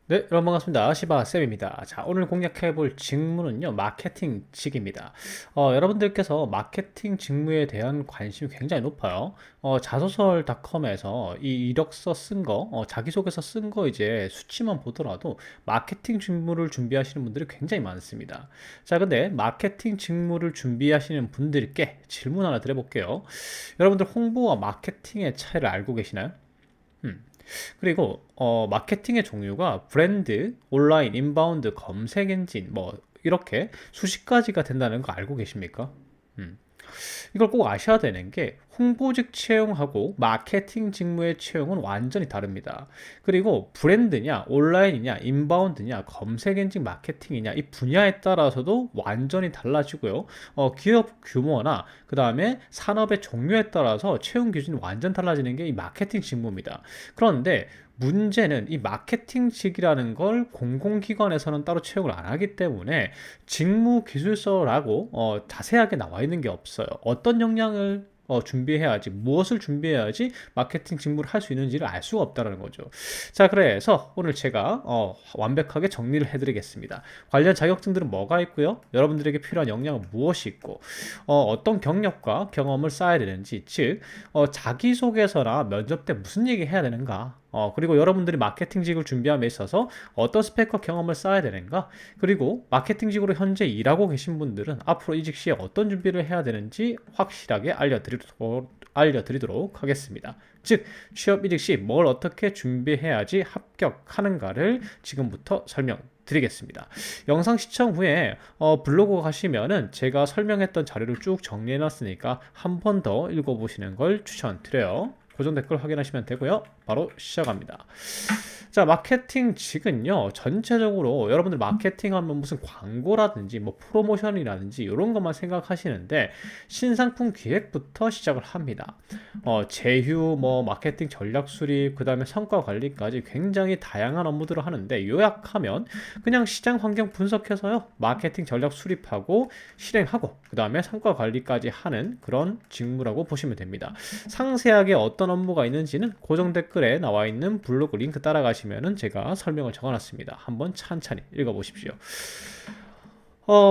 네, 여러분 반갑습니다. 시바쌤입니다. 자, 오늘 공략해 볼 직무는요, 마케팅직입니다. 여러분들께서 마케팅 직무에 대한 관심이 굉장히 높아요. 자소설닷컴에서 이 이력서 쓴 거, 자기소개서 쓴 거 이제 수치만 보더라도 마케팅 직무를 준비하시는 분들이 굉장히 많습니다. 자, 근데 마케팅 직무를 준비하시는 분들께 질문 하나 드려볼게요. 여러분들 홍보와 마케팅의 차이를 알고 계시나요? 음. 그리고 마케팅의 종류가 브랜드, 온라인, 인바운드, 검색 엔진 뭐 이렇게 수십 가지가 된다는 거 알고 계십니까? 음. 이걸 꼭 아셔야 되는 게 홍보직 채용하고 마케팅 직무의 채용은 완전히 다릅니다. 그리고 브랜드냐, 온라인이냐, 인바운드냐, 검색 엔진 마케팅이냐 이 분야에 따라서도 완전히 달라지고요. 기업 규모나 그 다음에 산업의 종류에 따라서 채용 기준이 완전 달라지는 게 이 마케팅 직무입니다. 그런데 문제는 이 마케팅직이라는 걸 공공기관에서는 따로 채용을 안 하기 때문에 직무 기술서라고 자세하게 나와 있는 게 없어요. 어떤 역량을 준비해야지, 무엇을 준비해야지 마케팅 직무를 할 수 있는지를 알 수가 없다는 거죠. 자, 그래서 오늘 제가 완벽하게 정리를 해드리겠습니다. 관련 자격증들은 뭐가 있고요, 여러분들에게 필요한 역량은 무엇이 있고, 어떤 경력과 경험을 쌓아야 되는지, 즉 자기소개서나 면접 때 무슨 얘기 해야 되는가, 그리고 여러분들이 마케팅직을 준비함에 있어서 어떤 스펙과 경험을 쌓아야 되는가, 그리고 마케팅직으로 현재 일하고 계신 분들은 앞으로 이직 시에 어떤 준비를 해야 되는지 확실하게 알려드리도록 하겠습니다. 즉, 취업 이직 시 뭘 어떻게 준비해야지 합격하는가를 지금부터 설명드리겠습니다. 영상 시청 후에 블로그 가시면은 제가 설명했던 자료를 쭉 정리해 놨으니까 한 번 더 읽어보시는 걸 추천드려요. 고정 댓글 확인하시면 되고요. 바로 시작합니다. 자, 마케팅직은요, 전체적으로 여러분들 마케팅하면 무슨 광고라든지 뭐 프로모션이라든지 이런 것만 생각하시는데 신상품 기획부터 시작을 합니다. 제휴, 뭐 마케팅 전략 수립, 그 다음에 성과 관리까지 굉장히 다양한 업무들을 하는데 요약하면 그냥 시장 환경 분석해서요, 마케팅 전략 수립하고 실행하고 그 다음에 성과 관리까지 하는 그런 직무라고 보시면 됩니다. 상세하게 어떤 업무가 있는지는 고정 댓글에 나와 있는 블로그 링크 따라가시면은 제가 설명을 적어놨습니다. 한번 찬찬히 읽어보십시오.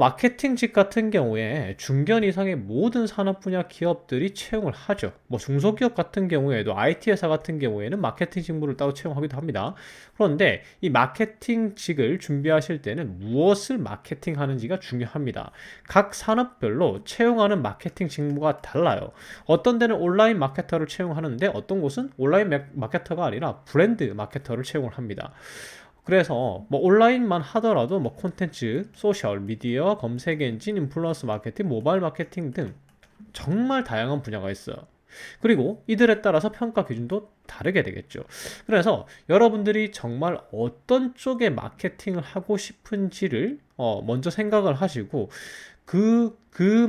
마케팅직 같은 경우에 중견 이상의 모든 산업 분야 기업들이 채용을 하죠. 뭐 중소기업 같은 경우에도 IT 회사 같은 경우에는 마케팅 직무를 따로 채용하기도 합니다. 그런데 이 마케팅직을 준비하실 때는 무엇을 마케팅하는지가 중요합니다. 각 산업별로 채용하는 마케팅 직무가 달라요. 어떤 데는 온라인 마케터를 채용하는데 어떤 곳은 온라인 마케터가 아니라 브랜드 마케터를 채용을 합니다. 그래서 뭐 온라인만 하더라도 뭐 콘텐츠, 소셜 미디어, 검색 엔진, 인플루언서 마케팅, 모바일 마케팅 등 정말 다양한 분야가 있어요. 그리고 이들에 따라서 평가 기준도 다르게 되겠죠. 그래서 여러분들이 정말 어떤 쪽의 마케팅을 하고 싶은지를 먼저 생각을 하시고 그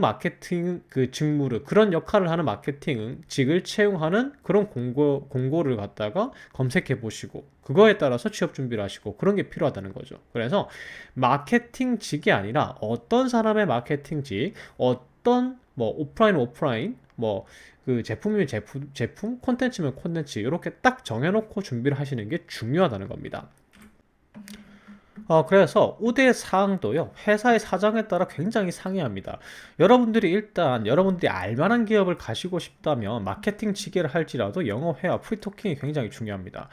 마케팅 그 직무를 그런 역할을 하는 마케팅직을 채용하는 그런 공고를 갖다가 검색해 보시고 그거에 따라서 취업 준비를 하시고 그런 게 필요하다는 거죠. 그래서 마케팅직이 아니라 어떤 사람의 마케팅직, 어떤 뭐 오프라인 뭐 그 제품이면 제품, 콘텐츠면 콘텐츠 이렇게 딱 정해놓고 준비를 하시는 게 중요하다는 겁니다. 그래서 우대 사항도요, 회사의 사정에 따라 굉장히 상이합니다. 여러분들이 일단 여러분들이 알만한 기업을 가시고 싶다면 마케팅 지게를 할지라도 영어 회화, 프리토킹이 굉장히 중요합니다.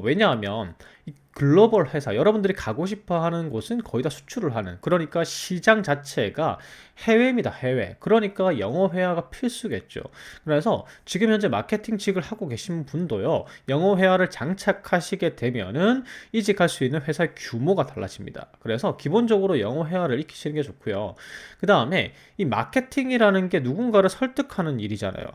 왜냐하면 이 글로벌 회사, 여러분들이 가고 싶어 하는 곳은 거의 다 수출을 하는, 그러니까 시장 자체가 해외입니다, 해외. 그러니까 영어 회화가 필수겠죠. 그래서 지금 현재 마케팅직을 하고 계신 분도요, 영어 회화를 장착하시게 되면은 이직할 수 있는 회사의 규모가 달라집니다. 그래서 기본적으로 영어 회화를 익히시는 게 좋고요. 그 다음에 이 마케팅이라는 게 누군가를 설득하는 일이잖아요.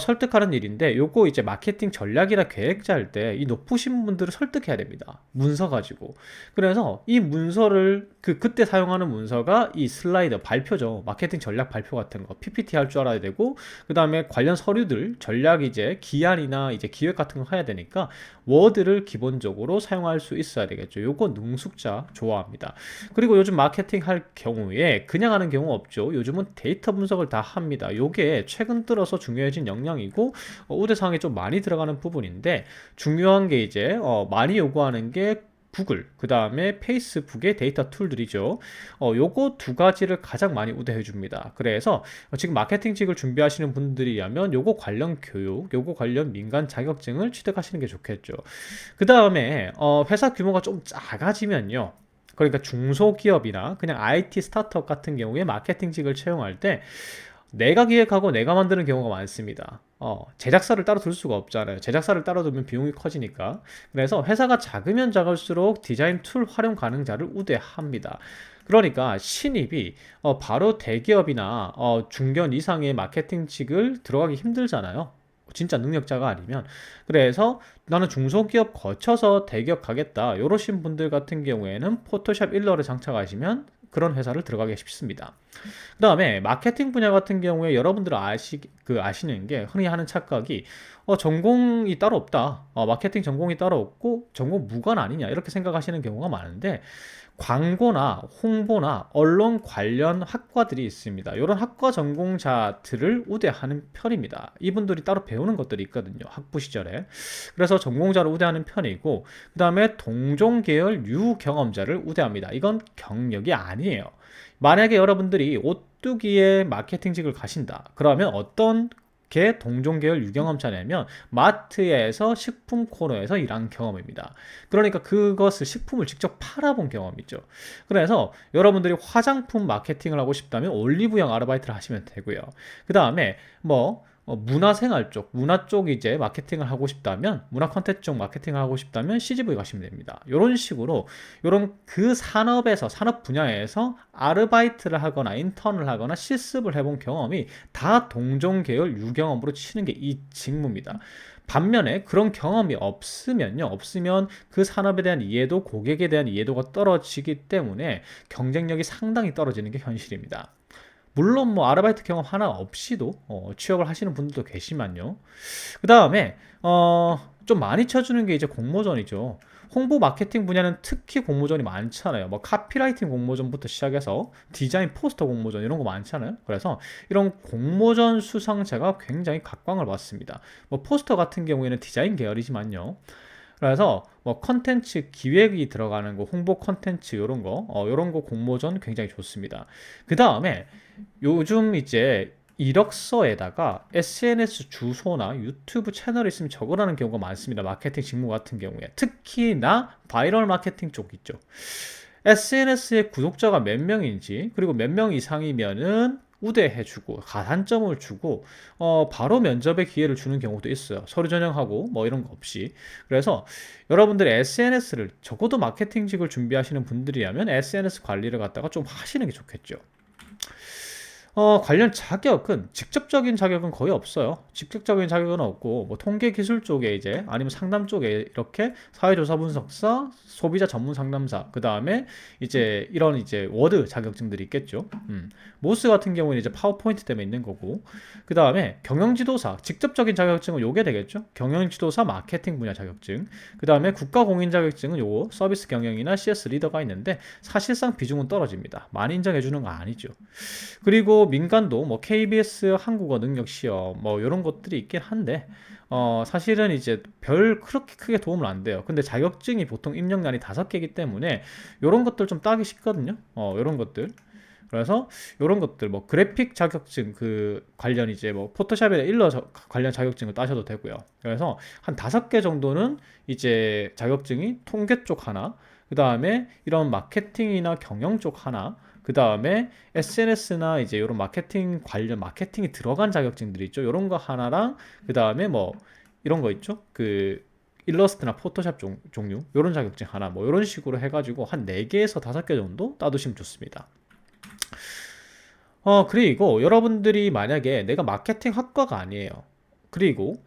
설득하는 일인데 요거 이제 마케팅 전략이나 계획 짤 때 이 높으신 분들을 설득해야 됩니다. 문서 가지고. 그래서 이 문서를 그때 사용하는 문서가 이 슬라이드 발표죠. 마케팅 전략 발표 같은 거 PPT 할 줄 알아야 되고 그다음에 관련 서류들 전략 이제 기한이나 이제 기획 같은 거 해야 되니까 워드를 기본적으로 사용할 수 있어야 되겠죠. 요거 능숙자 좋아합니다. 그리고 요즘 마케팅 할 경우에 그냥 하는 경우 없죠. 요즘은 데이터 분석을 다 합니다. 요게 최근 들어서 중요해진 역량이고 우대사항에 좀 많이 들어가는 부분인데 중요한 게 이제 많이 요구하는 게 구글, 그 다음에 페이스북의 데이터 툴들이죠. 요거 두 가지를 가장 많이 우대해 줍니다. 그래서 지금 마케팅직을 준비하시는 분들이라면 요거 관련 교육, 요거 관련 민간 자격증을 취득하시는 게 좋겠죠. 그 다음에 회사 규모가 좀 작아지면요. 그러니까 중소기업이나 그냥 IT 스타트업 같은 경우에 마케팅직을 채용할 때 내가 기획하고 내가 만드는 경우가 많습니다. 제작사를 따로 둘 수가 없잖아요. 제작사를 따로 두면 비용이 커지니까. 그래서 회사가 작으면 작을수록 디자인 툴 활용 가능자를 우대합니다. 그러니까 신입이 바로 대기업이나 중견 이상의 마케팅직을 들어가기 힘들잖아요. 진짜 능력자가 아니면. 그래서 나는 중소기업 거쳐서 대기업 가겠다 이러신 분들 같은 경우에는 포토샵 일러를 장착하시면 그런 회사를 들어가기 쉽습니다. 그 다음에 마케팅 분야 같은 경우에 여러분들 아시는 게 흔히 하는 착각이 전공이 따로 없다. 마케팅 전공이 따로 없고 전공 무관 아니냐 이렇게 생각하시는 경우가 많은데 광고나 홍보나 언론 관련 학과들이 있습니다. 이런 학과 전공자들을 우대하는 편입니다. 이분들이 따로 배우는 것들이 있거든요. 학부 시절에. 그래서 전공자를 우대하는 편이고 그 다음에 동종 계열 유경험자를 우대합니다. 이건 경력이 아니에요. 만약에 여러분들이 오뚜기의 마케팅직을 가신다. 그러면 어떤 게 동종계열 유경험자냐면 마트에서 식품 코너에서 일한 경험입니다. 그러니까 그것을 식품을 직접 팔아본 경험이죠. 그래서 여러분들이 화장품 마케팅을 하고 싶다면 올리브영 아르바이트를 하시면 되고요. 그 다음에 문화생활 쪽, 문화 쪽 이제 마케팅을 하고 싶다면, 문화 콘텐츠 쪽 마케팅을 하고 싶다면 CGV 가시면 됩니다. 이런 식으로, 이런 그 산업에서, 산업 분야에서 아르바이트를 하거나 인턴을 하거나 실습을 해본 경험이 다 동종 계열 유경험으로 치는 게 이 직무입니다. 반면에 그런 경험이 없으면 그 산업에 대한 이해도, 고객에 대한 이해도가 떨어지기 때문에 경쟁력이 상당히 떨어지는 게 현실입니다. 물론 뭐 아르바이트 경험 하나 없이도 취업을 하시는 분들도 계시만요. 그 다음에 좀 많이 쳐주는 게 이제 공모전이죠. 홍보 마케팅 분야는 특히 공모전이 많잖아요. 뭐 카피라이팅 공모전부터 시작해서 디자인 포스터 공모전 이런 거 많잖아요. 그래서 이런 공모전 수상자가 굉장히 각광을 받습니다. 뭐 포스터 같은 경우에는 디자인 계열이지만요. 그래서 뭐 컨텐츠 기획이 들어가는 거, 홍보 컨텐츠 이런 거 공모전 굉장히 좋습니다. 그 다음에 요즘 이제 이력서에다가 SNS 주소나 유튜브 채널이 있으면 적으라는 경우가 많습니다. 마케팅 직무 같은 경우에. 특히나 바이럴 마케팅 쪽 있죠. SNS에 구독자가 몇 명인지, 그리고 몇 명 이상이면은 우대해주고 가산점을 주고 바로 면접의 기회를 주는 경우도 있어요. 서류 전형하고 뭐 이런 거 없이. 그래서 여러분들이 SNS를 적어도 마케팅직을 준비하시는 분들이라면 SNS 관리를 갖다가 좀 하시는 게 좋겠죠. 관련 자격은 직접적인 자격은 거의 없어요. 직접적인 자격은 없고 뭐 통계 기술 쪽에 이제 아니면 상담 쪽에 이렇게 사회조사 분석사, 소비자 전문 상담사, 그 다음에 이제 이런 이제 워드 자격증들이 있겠죠. 모스 같은 경우는 이제 파워포인트 때문에 있는 거고, 그 다음에 경영지도사 직접적인 자격증은 요게 되겠죠. 경영지도사 마케팅 분야 자격증, 그 다음에 국가공인 자격증은 요거 서비스 경영이나 CS 리더가 있는데 사실상 비중은 떨어집니다. 많이 인정해 주는 거 아니죠. 그리고 민간도 뭐 KBS 한국어 능력 시험 뭐 이런 것들이 있긴 한데 사실은 이제 별 그렇게 크게 도움은 안 돼요. 근데 자격증이 보통 입력란이 5개이기 때문에 이런 것들 좀 따기 쉽거든요. 이런 것들. 그래서 이런 것들 뭐 그래픽 자격증 그 관련 이제 뭐 포토샵이나 일러 관련 자격증을 따셔도 되고요. 그래서 한 5개 정도는 이제 자격증이 통계 쪽 하나, 그 다음에 이런 마케팅이나 경영 쪽 하나, 그 다음에 SNS나 이제 이런 마케팅 관련 마케팅이 들어간 자격증들이 있죠. 이런 거 하나랑 그 다음에 뭐 이런 거 있죠. 그 일러스트나 포토샵 종류 이런 자격증 하나 뭐 이런 식으로 해가지고 한 4개에서 5개 정도 따두시면 좋습니다. 그리고 여러분들이 만약에 내가 마케팅 학과가 아니에요. 그리고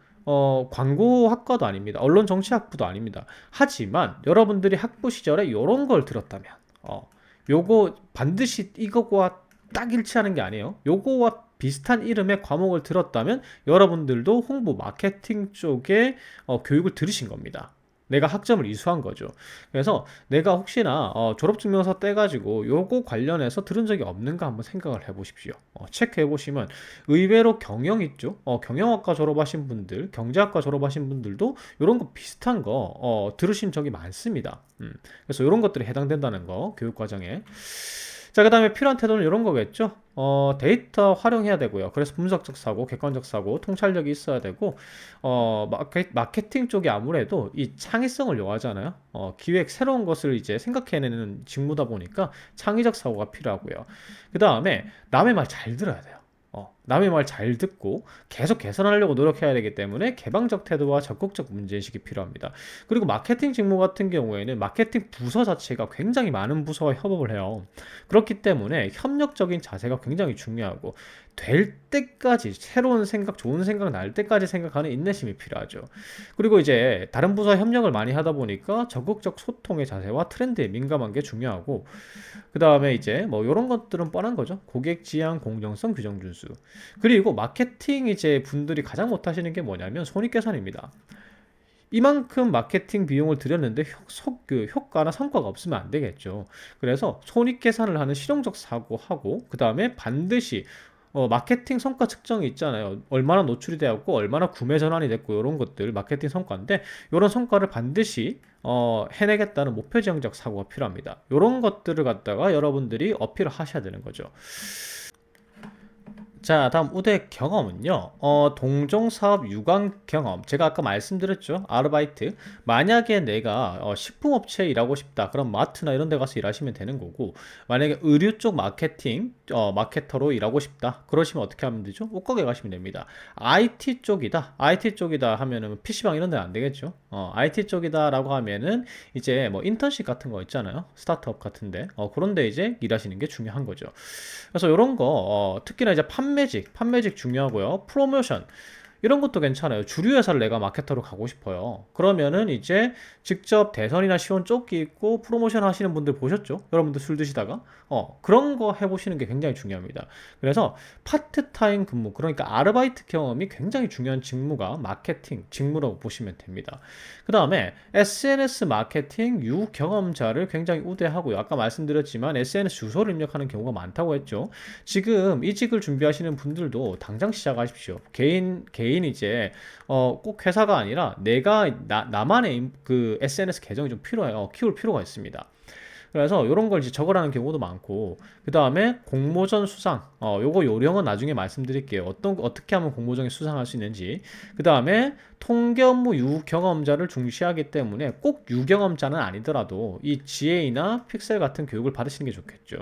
광고 학과도 아닙니다. 언론 정치학부도 아닙니다. 하지만 여러분들이 학부 시절에 이런 걸 들었다면 요거 반드시 이거와 딱 일치하는 게 아니에요. 요거와 비슷한 이름의 과목을 들었다면 여러분들도 홍보 마케팅 쪽에 교육을 들으신 겁니다. 내가 학점을 이수한 거죠. 그래서 내가 혹시나 졸업증명서 떼가지고 요거 관련해서 들은 적이 없는가 한번 생각을 해보십시오. 체크해보시면 의외로 경영 있죠. 경영학과 졸업하신 분들, 경제학과 졸업하신 분들도 이런 거 비슷한 거 들으신 적이 많습니다. 그래서 이런 것들이 해당된다는 거 교육과정에. 자, 그 다음에 필요한 태도는 이런 거겠죠. 데이터 활용해야 되고요. 그래서 분석적 사고, 객관적 사고, 통찰력이 있어야 되고, 마케팅 쪽이 아무래도 이 창의성을 요하잖아요. 기획, 새로운 것을 이제 생각해내는 직무다 보니까 창의적 사고가 필요하고요. 그 다음에 남의 말 잘 들어야 돼요. 남의 말 잘 듣고 계속 개선하려고 노력해야 되기 때문에 개방적 태도와 적극적 문제인식이 필요합니다. 그리고 마케팅 직무 같은 경우에는 마케팅 부서 자체가 굉장히 많은 부서와 협업을 해요. 그렇기 때문에 협력적인 자세가 굉장히 중요하고 될 때까지 새로운 생각, 좋은 생각 날 때까지 생각하는 인내심이 필요하죠. 그리고 이제 다른 부서와 협력을 많이 하다 보니까 적극적 소통의 자세와 트렌드에 민감한 게 중요하고 그 다음에 이제 뭐 이런 것들은 뻔한 거죠. 고객 지향, 공정성, 규정 준수. 그리고 마케팅 이제 분들이 가장 못하시는 게 뭐냐면 손익계산입니다. 이만큼 마케팅 비용을 들였는데 그 효과나 성과가 없으면 안 되겠죠. 그래서 손익계산을 하는 실용적 사고하고 그 다음에 반드시 마케팅 성과 측정이 있잖아요. 얼마나 노출이 되었고 얼마나 구매 전환이 됐고 이런 것들 마케팅 성과인데 이런 성과를 반드시 해내겠다는 목표 지향적 사고가 필요합니다. 이런 것들을 갖다가 여러분들이 어필을 하셔야 되는 거죠. 자, 다음 우대 경험은요. 동종사업 유관 경험. 제가 아까 말씀드렸죠. 아르바이트. 만약에 내가 식품업체에 일하고 싶다. 그럼 마트나 이런 데 가서 일하시면 되는 거고, 만약에 의류 쪽 마케팅, 마케터로 일하고 싶다. 그러시면 어떻게 하면 되죠? 옷가게 가시면 됩니다. IT 쪽이다. IT 쪽이다 하면은 PC방 이런 데는 안 되겠죠. IT 쪽이다라고 하면은 이제 뭐 인턴십 같은 거 있잖아요. 스타트업 같은데. 그런 데 이제 일하시는 게 중요한 거죠. 그래서 이런 거 특히나 이제 판매직 중요하고요. 프로모션 이런 것도 괜찮아요. 주류 회사를 내가 마케터로 가고 싶어요. 그러면은 이제 직접 대선이나 시원 쪽기 있고 프로모션 하시는 분들 보셨죠? 여러분들 술 드시다가 그런 거 해보시는 게 굉장히 중요합니다. 그래서 파트타임 근무 그러니까 아르바이트 경험이 굉장히 중요한 직무가 마케팅 직무라고 보시면 됩니다. 그 다음에 SNS 마케팅 유경험자를 굉장히 우대하고요. 아까 말씀드렸지만 SNS 주소를 입력하는 경우가 많다고 했죠. 지금 이직을 준비하시는 분들도 당장 시작하십시오. 개인 이제 꼭 회사가 아니라 나만의 그 SNS 계정이 좀 필요해요. 키울 필요가 있습니다. 그래서 이런 걸 이제 적으라는 경우도 많고 그 다음에 공모전 수상 요거 요령은 나중에 말씀드릴게요. 어떻게 하면 공모전에 수상할 수 있는지. 그 다음에 통계 업무 유경험자를 중시하기 때문에 꼭 유경험자는 아니더라도 이 GA나 픽셀 같은 교육을 받으시는 게 좋겠죠.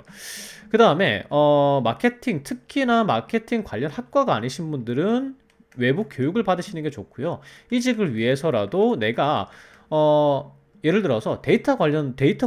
그 다음에 마케팅 특히나 마케팅 관련 학과가 아니신 분들은 외부 교육을 받으시는 게 좋고요. 이직을 위해서라도 내가 예를 들어서 데이터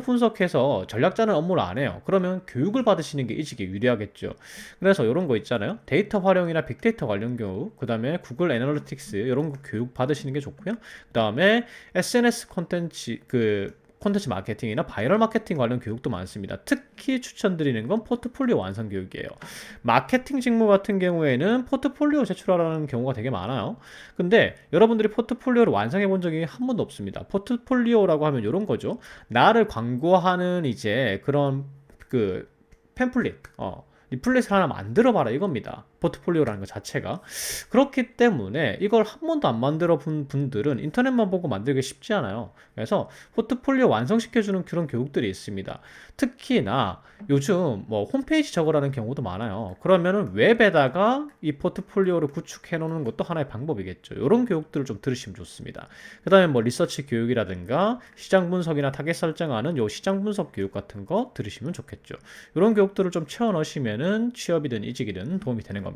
분석해서 전략 짜는 업무를 안 해요. 그러면 교육을 받으시는 게 이직에 유리하겠죠. 그래서 이런 거 있잖아요. 데이터 활용이나 빅데이터 관련 교육, 그 다음에 구글 애널리틱스 이런 거 교육 받으시는 게 좋고요. 그 다음에 SNS 콘텐츠 마케팅이나 바이럴 마케팅 관련 교육도 많습니다. 특히 추천드리는 건 포트폴리오 완성 교육이에요. 마케팅 직무 같은 경우에는 포트폴리오 제출하라는 경우가 되게 많아요. 근데 여러분들이 포트폴리오를 완성해 본 적이 한 번도 없습니다. 포트폴리오라고 하면 이런 거죠. 나를 광고하는 이제 그런 그 팸플릿, 리플렛을 하나 만들어 봐라 이겁니다. 포트폴리오라는 것 자체가. 그렇기 때문에 이걸 한 번도 안 만들어 본 분들은 인터넷만 보고 만들기 쉽지 않아요. 그래서 포트폴리오 완성시켜주는 그런 교육들이 있습니다. 특히나 요즘 뭐 홈페이지 적으라는 경우도 많아요. 그러면은 웹에다가 이 포트폴리오를 구축해 놓는 것도 하나의 방법이겠죠. 이런 교육들을 좀 들으시면 좋습니다. 그 다음에 뭐 리서치 교육이라든가 시장 분석이나 타겟 설정하는 요 시장 분석 교육 같은 거 들으시면 좋겠죠. 이런 교육들을 좀 채워 넣으시면은 취업이든 이직이든 도움이 되는 겁니다.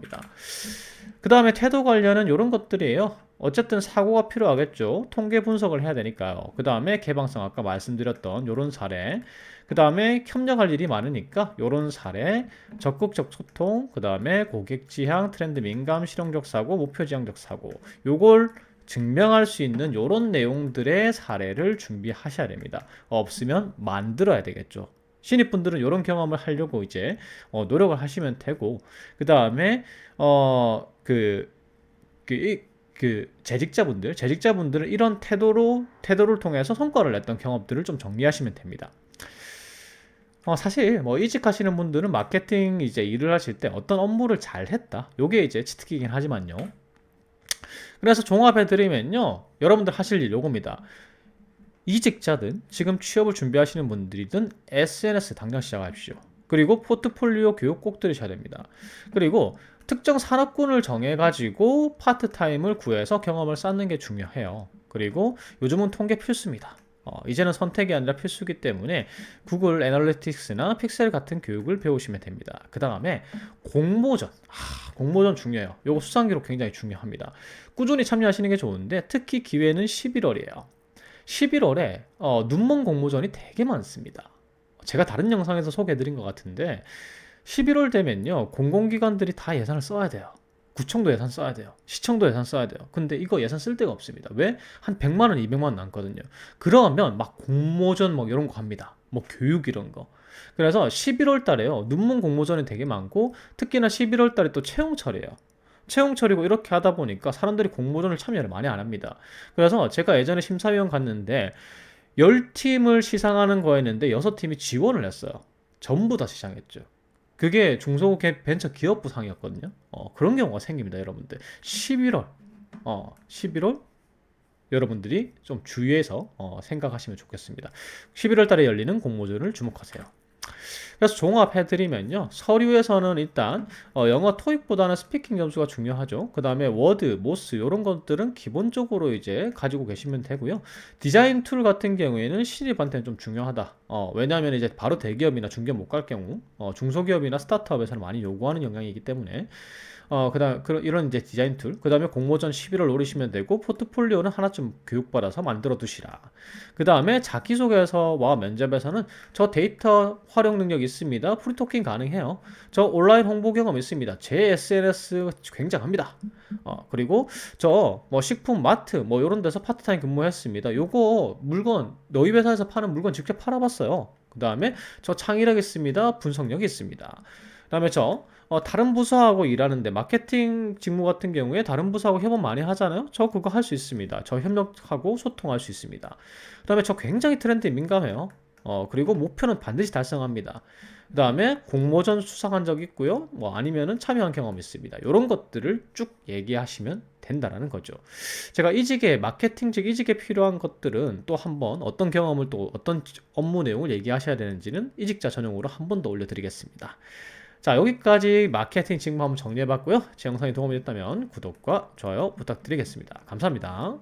그 다음에 태도 관련은 이런 것들이에요. 어쨌든 사고가 필요하겠죠. 통계 분석을 해야 되니까요. 그 다음에 개방성 아까 말씀드렸던 이런 사례. 그 다음에 협력할 일이 많으니까 이런 사례, 적극적 소통, 그 다음에 고객 지향, 트렌드 민감, 실용적 사고, 목표 지향적 사고. 요걸 증명할 수 있는 이런 내용들의 사례를 준비하셔야 됩니다. 없으면 만들어야 되겠죠. 신입분들은 이런 경험을 하려고 이제 노력을 하시면 되고 그 다음에 그 그 재직자분들은 이런 태도를 통해서 성과를 냈던 경험들을 좀 정리하시면 됩니다. 사실 뭐 이직하시는 분들은 마케팅 이제 일을 하실 때 어떤 업무를 잘 했다. 요게 이제 치트키긴 하지만요. 그래서 종합해드리면요. 여러분들 하실 일 요겁니다. 이직자든 지금 취업을 준비하시는 분들이든 SNS 당장 시작하십시오. 그리고 포트폴리오 교육 꼭 들으셔야 됩니다. 그리고 특정 산업군을 정해가지고 파트타임을 구해서 경험을 쌓는 게 중요해요. 그리고 요즘은 통계 필수입니다. 이제는 선택이 아니라 필수기 때문에 구글 애널리틱스나 픽셀 같은 교육을 배우시면 됩니다. 그 다음에 공모전. 공모전 중요해요. 요거 수상기록 굉장히 중요합니다. 꾸준히 참여하시는 게 좋은데 특히 기회는 11월이에요. 11월에 눈먼 공모전이 되게 많습니다. 제가 다른 영상에서 소개해드린 것 같은데 11월 되면요 공공기관들이 다 예산을 써야 돼요. 구청도 예산 써야 돼요. 시청도 예산 써야 돼요. 근데 이거 예산 쓸 데가 없습니다. 왜? 한 100만 원, 200만 원 남거든요. 그러면 막 공모전 뭐 이런 거 합니다. 뭐 교육 이런 거. 그래서 11월 달에요. 눈먼 공모전이 되게 많고 특히나 11월 달에 또 채용철이에요. 채용철이고 이렇게 하다 보니까 사람들이 공모전을 참여를 많이 안 합니다. 그래서 제가 예전에 심사위원 갔는데 10팀을 시상하는 거였는데 6팀이 지원을 했어요. 전부 다 시상했죠. 그게 중소벤처 기업부 상이었거든요. 그런 경우가 생깁니다, 여러분들. 11월 여러분들이 좀 주의해서 생각하시면 좋겠습니다. 11월 달에 열리는 공모전을 주목하세요. 그래서 종합해드리면요. 서류에서는 일단 영어 토익보다는 스피킹 점수가 중요하죠. 그 다음에 워드, 모스 이런 것들은 기본적으로 이제 가지고 계시면 되고요. 디자인 툴 같은 경우에는 신입한테는 좀 중요하다. 왜냐하면 이제 바로 대기업이나 중기업 못 갈 경우 중소기업이나 스타트업에서는 많이 요구하는 영역이기 때문에 그다음 이런 이제 디자인 툴, 그다음에 공모전 11월 노리시면 되고 포트폴리오는 하나쯤 교육받아서 만들어 두시라. 그다음에 자기소개서와 면접에서는 저 데이터 활용 능력 있습니다. 프리토킹 가능해요. 저 온라인 홍보 경험 있습니다. 제 SNS 굉장합니다. 그리고 저 뭐 식품 마트 뭐 이런 데서 파트타임 근무했습니다. 요거 물건 너희 회사에서 파는 물건 직접 팔아봤어요. 그다음에 저 창의력 있습니다. 분석력 있습니다. 그다음에 저 다른 부서하고 일하는데 마케팅 직무 같은 경우에 다른 부서하고 협업 많이 하잖아요. 저 그거 할 수 있습니다. 저 협력하고 소통할 수 있습니다. 그다음에 저 굉장히 트렌드에 민감해요. 그리고 목표는 반드시 달성합니다. 그다음에 공모전 수상한 적 있고요. 뭐 아니면은 참여한 경험 있습니다. 이런 것들을 쭉 얘기하시면 된다라는 거죠. 제가 이직에 마케팅직 이직에 필요한 것들은 또 한번 어떤 경험을 또 어떤 업무 내용을 얘기하셔야 되는지는 이직자 전용으로 한 번 더 올려드리겠습니다. 자, 여기까지 마케팅 직무 한번 정리해봤고요. 제 영상이 도움이 됐다면 구독과 좋아요 부탁드리겠습니다. 감사합니다.